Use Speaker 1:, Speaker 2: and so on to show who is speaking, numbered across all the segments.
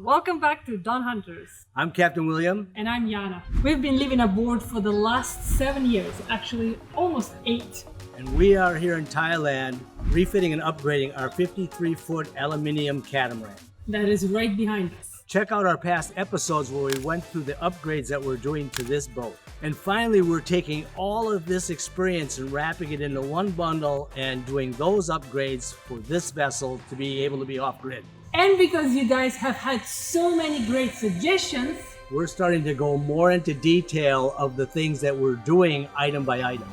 Speaker 1: Welcome back to Dawn Hunters.
Speaker 2: I'm Captain William.
Speaker 1: And I'm Yana. We've been living aboard for the last 7 years, actually almost 8.
Speaker 2: And we are here in Thailand refitting and upgrading our 53-foot aluminum catamaran.
Speaker 1: That is right behind us.
Speaker 2: Check out our past episodes where we went through the upgrades that we're doing to this boat. And finally, we're taking all of this experience and wrapping it into one bundle and doing those upgrades for this vessel to be able to be off-grid.
Speaker 1: And because you guys have had so many great suggestions,
Speaker 2: we're starting to go more into detail of the things that we're doing item by item.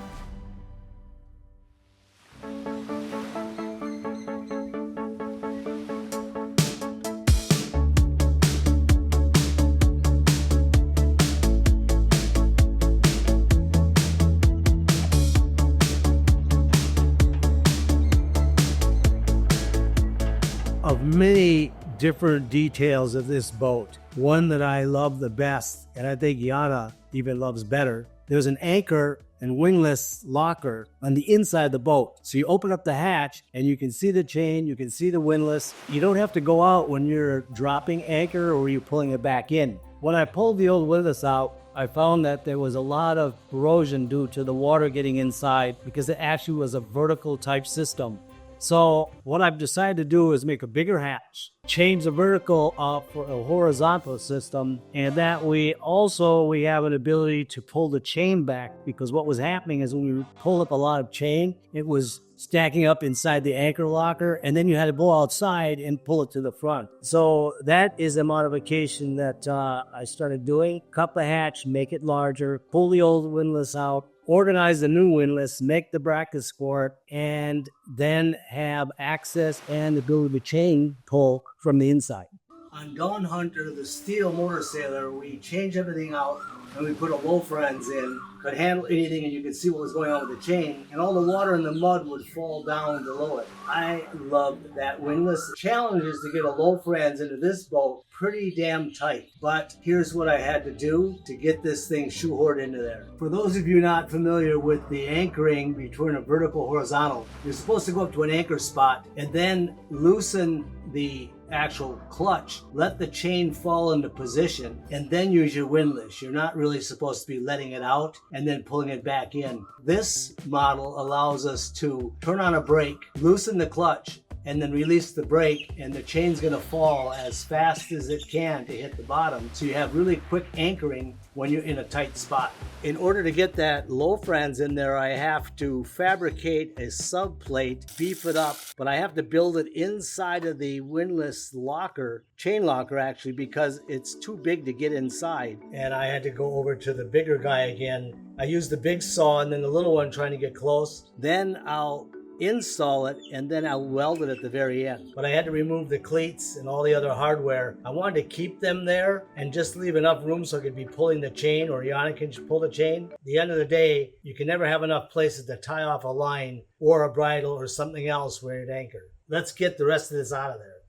Speaker 2: Of many different details of this boat, one that I love the best, and I think Yana even loves better, there's an anchor and wingless locker on the inside of the boat. So you open up the hatch and you can see the chain, you can see the windlass. You don't have to go out when you're dropping anchor or you're pulling it back in. When I pulled the old windlass out, I found that there was a lot of corrosion due to the water getting inside because it actually was a vertical type system. So what I've decided to do is make a bigger hatch, change the vertical up for a horizontal system, and that we have an ability to pull the chain back, because what was happening is when we pulled up a lot of chain, it was stacking up inside the anchor locker, and then you had to go outside and pull it to the front. So that is a modification that I started doing. Cut the hatch, make it larger, pull the old windlass out, organize the new windlass, make the brackets for it, and then have access and the ability to chain pull from the inside. On Dawn Hunter, the steel motor sailor, we changed everything out and we put a low friends in, could handle anything, and you could see what was going on with the chain, and all the water and the mud would fall down below it. I loved that windlass. The challenge is to get a low friends into this boat pretty damn tight, but here's what I had to do to get this thing shoehorned into there. For those of you not familiar with the anchoring between a vertical and horizontal, you're supposed to go up to an anchor spot and then loosen the actual clutch, let the chain fall into position, and then use your windlass. You're not really supposed to be letting it out and then pulling it back in. This model allows us to turn on a brake, loosen the clutch, and then release the brake, and the chain's gonna fall as fast as it can to hit the bottom. So you have really quick anchoring when you're in a tight spot. In order to get that low friends in there, I have to fabricate a sub plate, beef it up, but I have to build it inside of the windlass locker, chain locker actually, because it's too big to get inside. And I had to go over to the bigger guy again. I used the big saw and then the little one trying to get close. Then I'll install it and then I'll weld it at the very end. But I had to remove the cleats and all the other hardware. I wanted to keep them there and just leave enough room so I could be pulling the chain, or Yana can pull the chain. At the end of the day, you can never have enough places to tie off a line or a bridle or something else where it anchored. Let's get the rest of this out of there.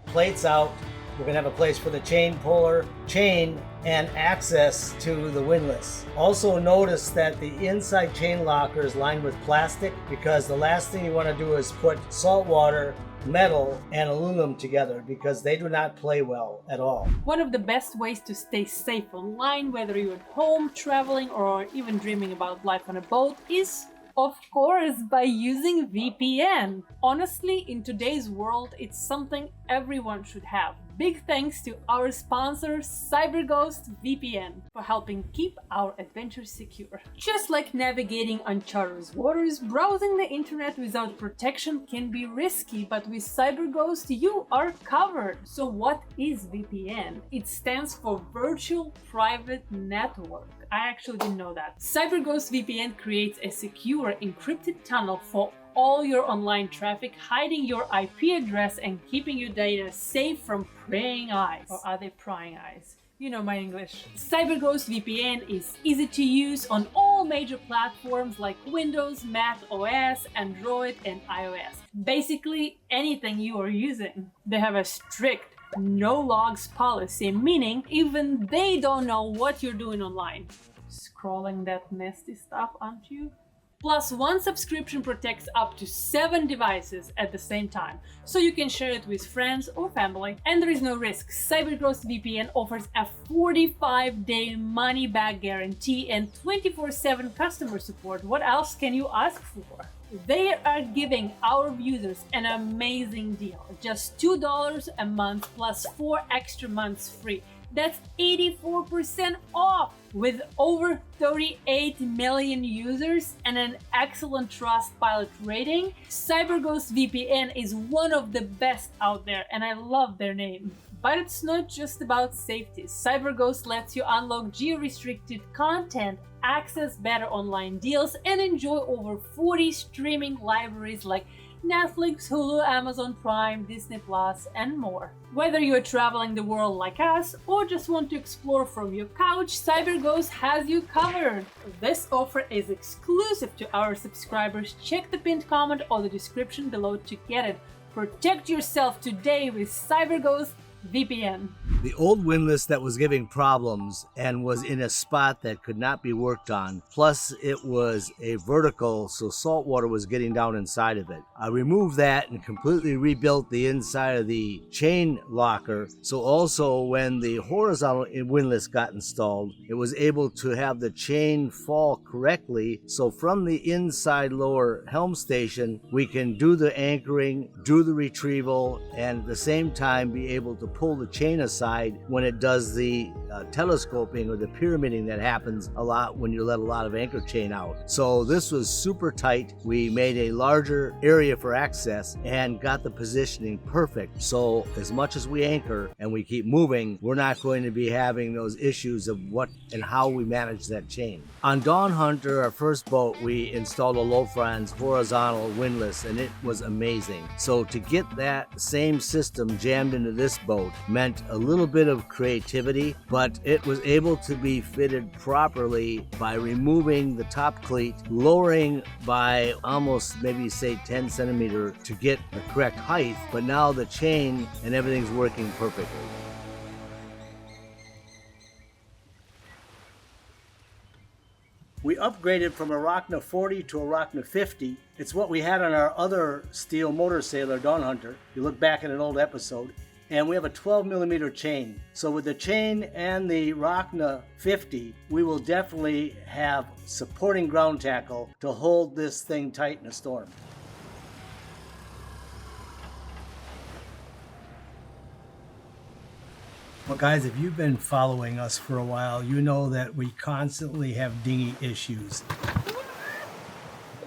Speaker 2: Plates out. We're gonna have a place for the chain puller, chain, and access to the windlass. Also notice that the inside chain locker is lined with plastic, because the last thing you wanna do is put salt water, metal, and aluminum together, because they do not play well at all.
Speaker 1: one of the best ways to stay safe online, whether you're at home, traveling, or even dreaming about life on a boat, is of course by using VPN. Honestly, in today's world, it's something everyone should have. Big thanks to our sponsor, CyberGhost VPN, for helping keep our adventures secure. Just like navigating uncharted waters, browsing the internet without protection can be risky, but with CyberGhost you are covered. So what is VPN? It stands for Virtual Private Network. I actually didn't know that. CyberGhost VPN creates a secure encrypted tunnel for all your online traffic, hiding your IP address and keeping your data safe from prying eyes. Or are they prying eyes? You know my English. CyberGhost VPN is easy to use on all major platforms like Windows, Mac OS, Android, and iOS. Basically anything you are using. They have a strict no logs policy, meaning even they don't know what you're doing online. Scrolling that nasty stuff, aren't you? Plus, one subscription protects up to 7 devices at the same time, so you can share it with friends or family. And there is no risk. CyberGhost VPN offers a 45-day money-back guarantee and 24/7 customer support. What else can you ask for? They are giving our users an amazing deal. Just $2 a month plus 4 extra months free. That's 84% off! With over 38 million users and an excellent Trustpilot rating, CyberGhost VPN is one of the best out there, and I love their name. But it's not just about safety. CyberGhost lets you unlock geo-restricted content, access better online deals, and enjoy over 40 streaming libraries like Netflix, Hulu, Amazon Prime, Disney Plus, and more. Whether you're traveling the world like us or just want to explore from your couch, CyberGhost has you covered. This offer is exclusive to our subscribers. Check the pinned comment or the description below to get it. Protect yourself today with CyberGhost VPN.
Speaker 2: The old windlass that was giving problems and was in a spot that could not be worked on, plus it was a vertical, so salt water was getting down inside of it. I removed that and completely rebuilt the inside of the chain locker, so also when the horizontal windlass got installed, it was able to have the chain fall correctly, so from the inside lower helm station we can do the anchoring, do the retrieval, and at the same time be able to pull the chain aside when it does the telescoping or the pyramiding that happens a lot when you let a lot of anchor chain out. So this was super tight. We made a larger area for access and got the positioning perfect. So as much as we anchor and we keep moving, we're not going to be having those issues of what and how we manage that chain. On Dawn Hunter, our first boat, we installed a low-fronds horizontal windlass and it was amazing. So to get that same system jammed into this boat meant a little bit of creativity, but it was able to be fitted properly by removing the top cleat, lowering by almost maybe say 10 centimeter to get the correct height, but now the chain and everything's working perfectly. We upgraded from a Rockna 40 to a Rockna 50. It's what we had on our other steel motor sailor, Dawn Hunter. You look back at an old episode. And we have a 12 millimeter chain. So with the chain and the Rockna 50, we will definitely have supporting ground tackle to hold this thing tight in a storm. Well guys, if you've been following us for a while, you know that we constantly have dinghy issues.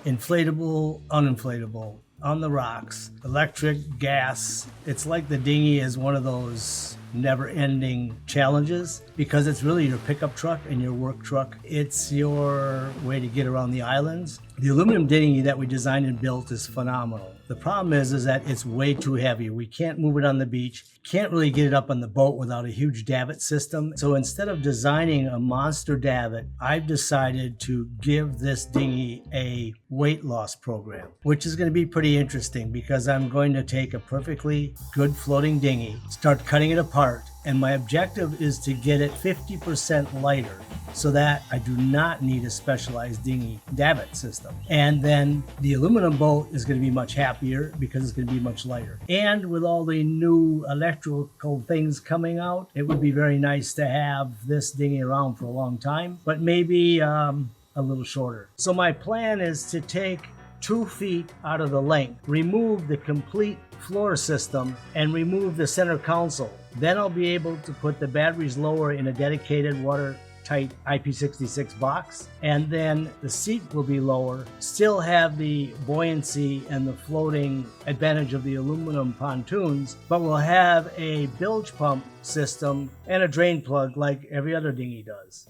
Speaker 2: Inflatable, uninflatable, on the rocks, electric, gas. It's like the dinghy is one of those never-ending challenges because it's really your pickup truck and your work truck. It's your way to get around the islands. The aluminum dinghy that we designed and built is phenomenal. The problem is that it's way too heavy. We can't move it on the beach, can't really get it up on the boat without a huge davit system. So instead of designing a monster davit, I've decided to give this dinghy a weight loss program, which is going to be pretty interesting because I'm going to take a perfectly good floating dinghy, start cutting it apart, and my objective is to get it 50% lighter so that I do not need a specialized dinghy davit system. And then the aluminum boat is going to be much happier because it's going to be much lighter. And with all the new electrical things coming out, it would be very nice to have this dinghy around for a long time, but maybe a little shorter. So my plan is to take 2 feet out of the length, remove the complete floor system, and remove the center console. Then I'll be able to put the batteries lower in a dedicated watertight IP66 box, and then the seat will be lower, still have the buoyancy and the floating advantage of the aluminum pontoons, but we'll have a bilge pump system and a drain plug like every other dinghy does.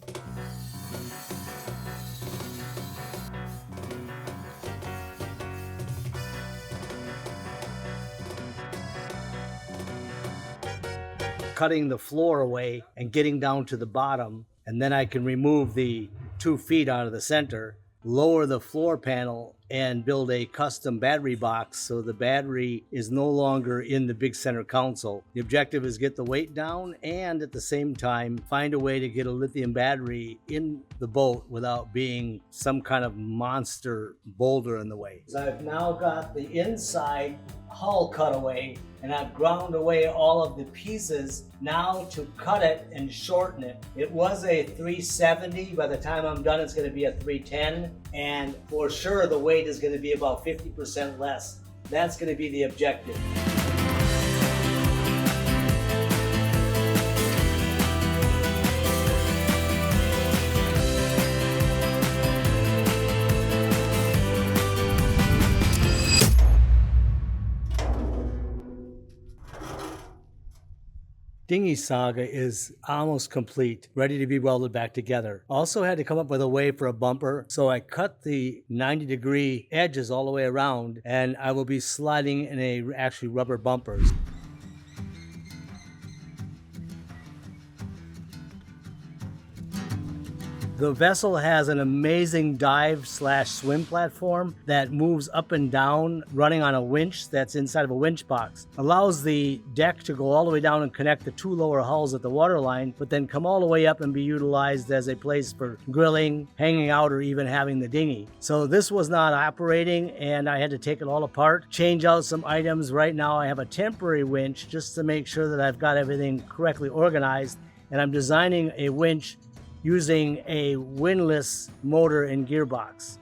Speaker 2: Cutting the floor away and getting down to the bottom, and then I can remove the 2 feet out of the center, lower the floor panel and build a custom battery box so the battery is no longer in the big center console. The objective is get the weight down and at the same time find a way to get a lithium battery in the boat without being some kind of monster boulder in the way. So I've now got the inside hull cutaway and I've ground away all of the pieces now to cut it and shorten it. It was a 370. By the time I'm done, it's going to be a 310, and for sure the weight is going to be about 50% less. That's going to be the objective. Dinghy saga is almost complete, ready to be welded back together. Also had to come up with a way for a bumper, so I cut the 90-degree edges all the way around, and I will be sliding in actually rubber bumpers. The vessel has an amazing dive/swim platform that moves up and down, running on a winch that's inside of a winch box. Allows the deck to go all the way down and connect the two lower hulls at the waterline, but then come all the way up and be utilized as a place for grilling, hanging out, or even having the dinghy. So this was not operating, and I had to take it all apart, change out some items. Right now I have a temporary winch just to make sure that I've got everything correctly organized, and I'm designing a winch using a windlass motor and gearbox.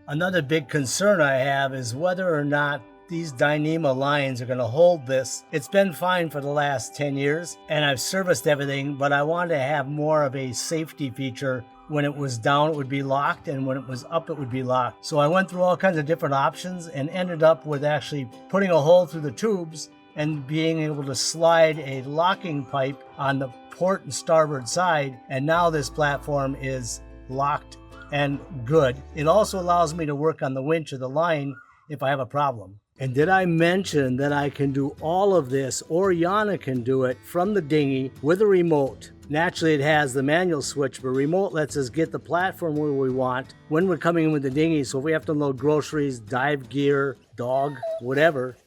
Speaker 2: Another big concern I have is whether or not these Dyneema lines are going to hold this. It's been fine for the last 10 years and I've serviced everything, but I wanted to have more of a safety feature. When it was down, it would be locked, and when it was up, it would be locked. So I went through all kinds of different options and ended up with actually putting a hole through the tubes and being able to slide a locking pipe on the port and starboard side, and now this platform is locked and good. It also allows me to work on the winch or the line if I have a problem. And did I mention that I can do all of this, or Yana can do it, from the dinghy with a remote? Naturally, it has the manual switch, but remote lets us get the platform where we want when we're coming in with the dinghy. So if we have to load groceries, dive gear, dog, whatever,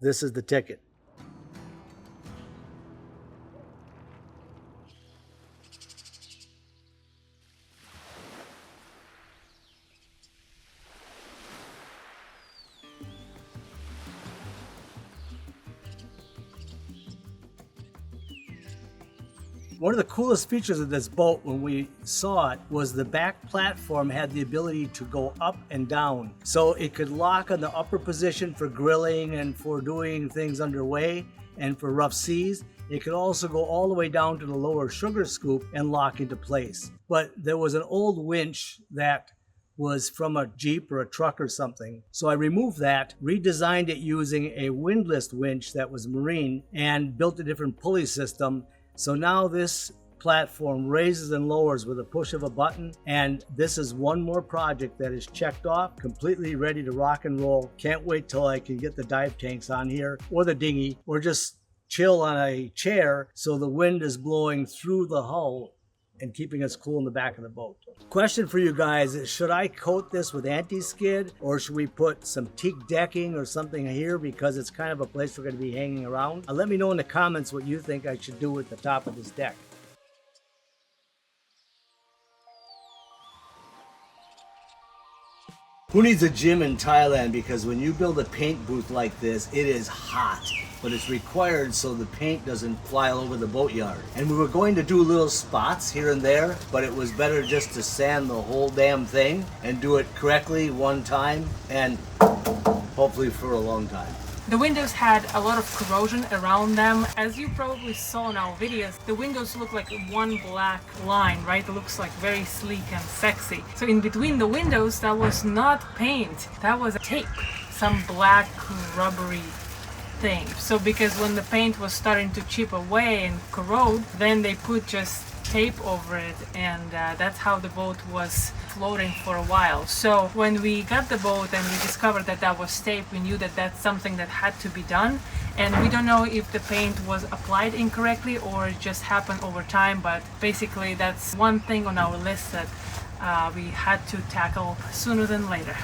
Speaker 2: this is the ticket. One of the coolest features of this boat when we saw it was the back platform had the ability to go up and down. So it could lock on the upper position for grilling and for doing things underway and for rough seas. It could also go all the way down to the lower sugar scoop and lock into place. But there was an old winch that was from a Jeep or a truck or something. So I removed that, redesigned it using a windlass winch that was marine, and built a different pulley system. So now this platform raises and lowers with a push of a button, and this is one more project that is checked off, completely ready to rock and roll. Can't wait till I can get the dive tanks on here, or the dinghy, or just chill on a chair so the wind is blowing through the hull and keeping us cool in the back of the boat. Question for you guys is, should I coat this with anti-skid, or should we put some teak decking or something here because it's kind of a place we're going to be hanging around? Let me know in the comments what you think I should do with the top of this deck. Who needs a gym in Thailand? Because when you build a paint booth like this, it is hot, but it's required so the paint doesn't fly all over the boatyard. And we were going to do little spots here and there, but it was better just to sand the whole damn thing and do it correctly one time, and hopefully for a long time.
Speaker 1: The windows had a lot of corrosion around them. As you probably saw in our videos, the windows look like one black line, right? It looks like very sleek and sexy. So in between the windows, that was not paint, that was tape, some black rubbery thing. So because when the paint was starting to chip away and corrode, then they put just tape over it, and that's how the boat was floating for a while. So when we got the boat and we discovered that that was tape, we knew that that's something that had to be done. And we don't know if the paint was applied incorrectly or it just happened over time, but basically that's one thing on our list that we had to tackle sooner than later.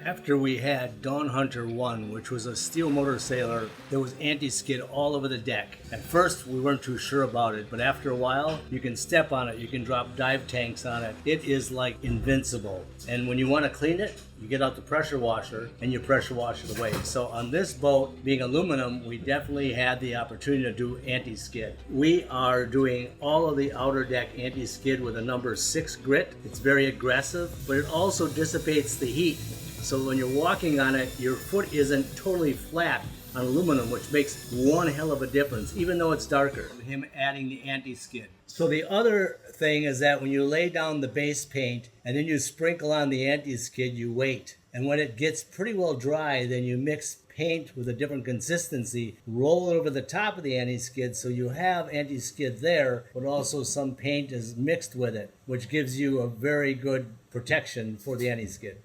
Speaker 2: After we had Dawn Hunter 1, which was a steel motor sailor, there was anti-skid all over the deck. At first, we weren't too sure about it, but after a while, you can step on it, you can drop dive tanks on it. It is like invincible. And when you want to clean it, you get out the pressure washer and you pressure wash it away. So on this boat, being aluminum, we definitely had the opportunity to do anti-skid. We are doing all of the outer deck anti-skid with a number 6 grit. It's very aggressive, but it also dissipates the heat. So when you're walking on it, your foot isn't totally flat on aluminum, which makes one hell of a difference, even though it's darker. Him adding the anti-skid. So the other thing is that when you lay down the base paint and then you sprinkle on the anti-skid, you wait. And when it gets pretty well dry, then you mix paint with a different consistency, roll it over the top of the anti-skid so you have anti-skid there, but also some paint is mixed with it, which gives you a very good protection for the anti-skid.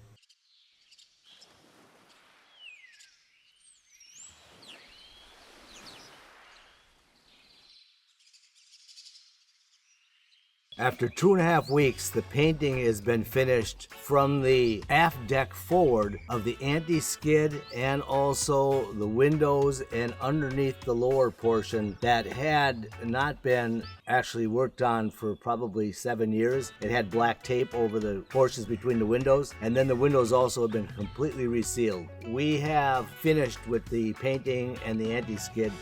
Speaker 2: After 2.5 weeks, the painting has been finished from the aft deck forward of the anti-skid and also the windows and underneath the lower portion that had not been actually worked on for probably 7 years. It had black tape over the portions between the windows, and then the windows also have been completely resealed. We have finished with the painting and the anti-skid.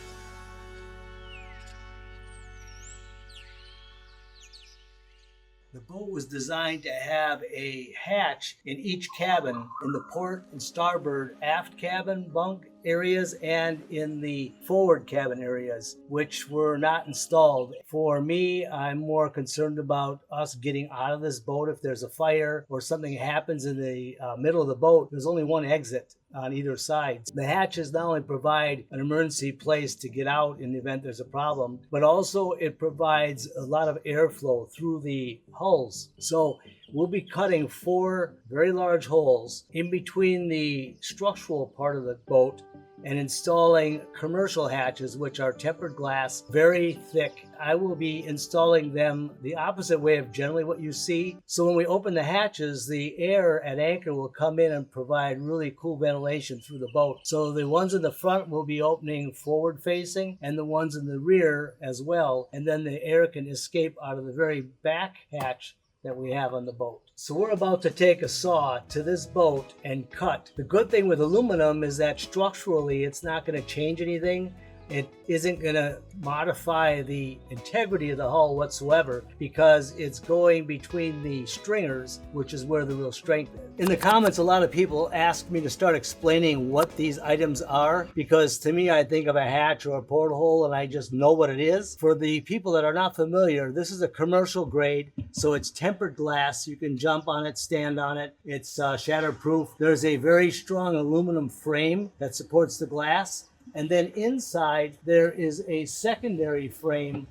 Speaker 2: The boat was designed to have a hatch in each cabin, in the port and starboard aft cabin bunk areas and in the forward cabin areas, which were not installed. For me, I'm more concerned about us getting out of this boat if there's a fire or something happens in the middle of the boat. There's only one exit on either side. The hatches not only provide an emergency place to get out in the event there's a problem, but also it provides a lot of airflow through the hulls. So we'll be cutting 4 very large holes in between the structural part of the boat and installing commercial hatches, which are tempered glass, very thick. I will be installing them the opposite way of generally what you see. So when we open the hatches, the air at anchor will come in and provide really cool ventilation through the boat. So the ones in the front will be opening forward facing and the ones in the rear as well. And then the air can escape out of the very back hatch that we have on the boat. So we're about to take a saw to this boat and cut. The good thing with aluminum is that structurally it's not going to change anything. It isn't going to modify the integrity of the hull whatsoever because it's going between the stringers, which is where the real strength is. In the comments, a lot of people asked me to start explaining what these items are because to me, I think of a hatch or a porthole and I just know what it is. For the people that are not familiar, this is a commercial grade, so it's tempered glass. You can jump on it, stand on it. It's shatterproof. There's a very strong aluminum frame that supports the glass. And then inside there is a secondary frame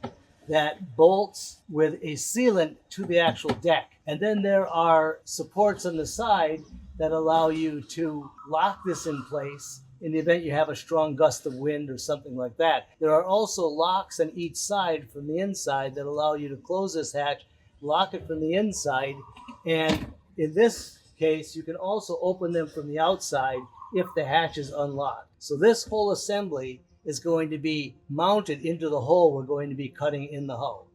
Speaker 2: that bolts with a sealant to the actual deck. And then there are supports on the side that allow you to lock this in place in the event you have a strong gust of wind or something like that. There are also locks on each side from the inside that allow you to close this hatch, lock it from the inside, and in this case, you can also open them from the outside if the hatch is unlocked. So this whole assembly is going to be mounted into the hole we're going to be cutting in the hull.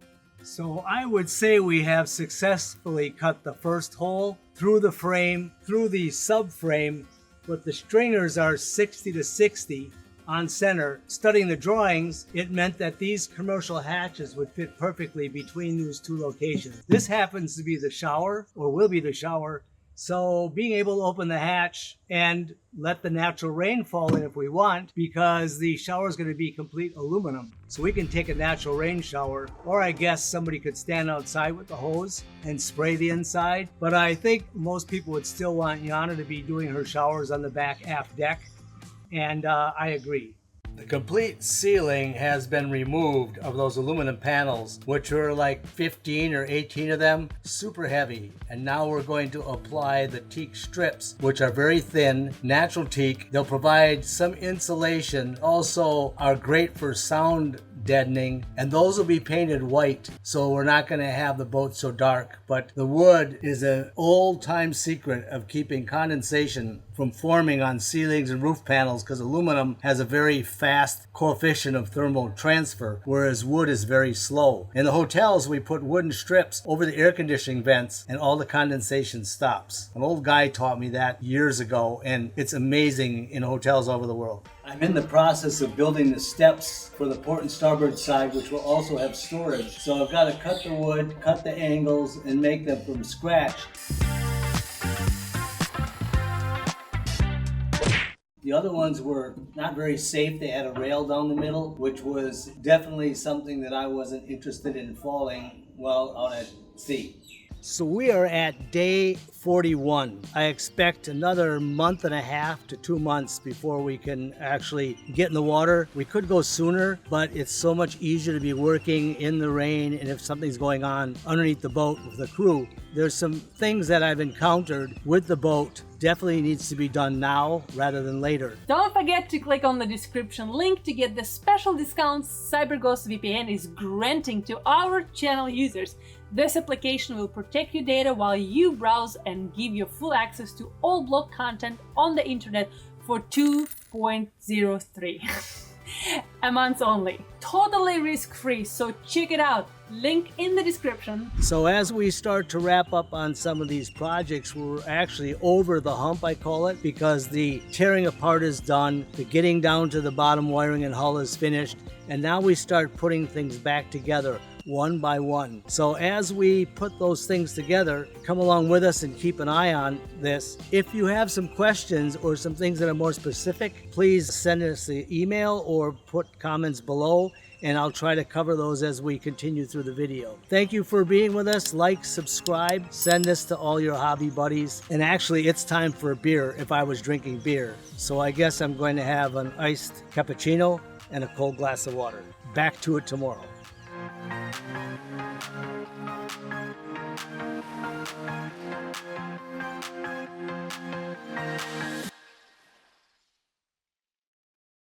Speaker 2: So I would say we have successfully cut the first hole through the frame, through the subframe, but the stringers are 60 to 60 on center. Studying the drawings, it meant that these commercial hatches would fit perfectly between those 2 locations. This happens to be the shower, or will be the shower. So being able to open the hatch and let the natural rain fall in if we want, because the shower is going to be complete aluminum. So we can take a natural rain shower, or I guess somebody could stand outside with the hose and spray the inside. But I think most people would still want Yana to be doing her showers on the back aft deck. And I agree. The complete ceiling has been removed of those aluminum panels, which are like 15 or 18 of them, super heavy. And now we're going to apply the teak strips, which are very thin, natural teak. They'll provide some insulation, also are great for sound deadening, and those will be painted white, so we're not going to have the boat so dark. But the wood is an old-time secret of keeping condensation from forming on ceilings and roof panels, because aluminum has a very fast coefficient of thermal transfer, whereas wood is very slow. In the hotels, we put wooden strips over the air conditioning vents and all the condensation stops. An old guy taught me that years ago, and it's amazing in hotels over the world. I'm in the process of building the steps for the port and starboard side, which will also have storage. So I've got to cut the wood, cut the angles, and make them from scratch. The other ones were not very safe. They had a rail down the middle, which was definitely something that I wasn't interested in falling while out at sea. So we are at day 41. I expect another month and a half to 2 months before we can actually get in the water. We could go sooner, but it's so much easier to be working in the rain, and if something's going on underneath the boat with the crew. There's some things that I've encountered with the boat. Definitely needs to be done now rather than later.
Speaker 1: Don't forget to click on the description link to get the special discounts CyberGhost VPN is granting to our channel users. This application will protect your data while you browse and give you full access to all blog content on the internet for 2.03 a month only. Totally risk-free, so check it out. Link in the description.
Speaker 2: So as we start to wrap up on some of these projects, we're actually over the hump, I call it, because the tearing apart is done, the getting down to the bottom wiring and hull is finished, and now we start putting things back together one by one. So as we put those things together, come along with us and keep an eye on this. If you have some questions or some things that are more specific, please send us an email or put comments below, and I'll try to cover those as we continue through the video. Thank you for being with us. Like, subscribe, send this to all your hobby buddies. And actually, it's time for a beer if I was drinking beer. So I guess I'm going to have an iced cappuccino and a cold glass of water. Back to it tomorrow.